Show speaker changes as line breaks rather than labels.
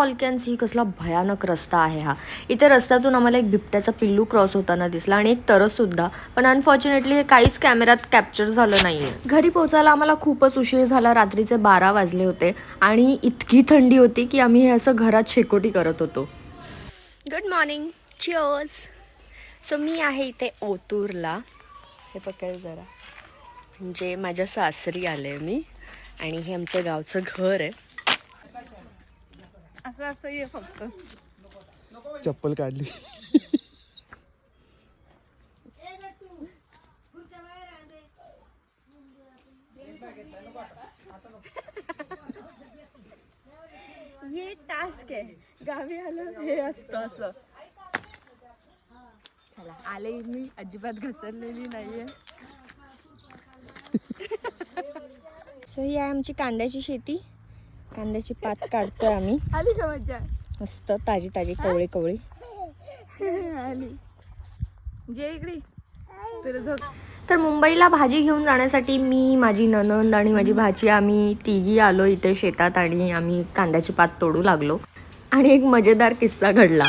All can see कसला भयानक रस्ता आहे हा. इथे रस्त्यातून आम्हाला एक बिबट्याचा पिल्लू क्रॉस होताना दिसला आणि एक तरसुद्धा, पण अनफॉर्च्युनेटली हे काहीच कॅमेऱ्यात कॅप्चर झालं नाही आहे. घरी पोचायला आम्हाला खूपच उशीर झाला. रात्रीचे 12 वाजले होते आणि इतकी थंडी होती की आम्ही हे असं घरात शेकोटी करत होतो. Good morning, cheers. सो मी आहे इथे ओतूरला. हे पकड जरा, म्हणजे माझ्या सासरी आले मी आणि हे आमचं गावचं घर आहे.
असं ये फक्त.
चप्पल काढली.
ये टास्क आहे, गावी आलं हे असतं असं. चला आले, मी अजिबात घसरलेली नाहीये.
सो ही आहे आमची कांद्याची शेती. कांद्याची पात काढतोय आम्ही.
आली का मज्जा?
मस्त ताजी ताजी कवळी कवळी
आली. जे इकडे तुला झोप.
तर मुंबईला भाजी घेऊन जाण्यासाठी मी, माझी नणंद आणि माझी भाची आम्ही तिघी आलो इथे शेतात आणि आम्ही कांद्याची पात तोडू लागलो. आणि एक मजेदार किस्सा घडला.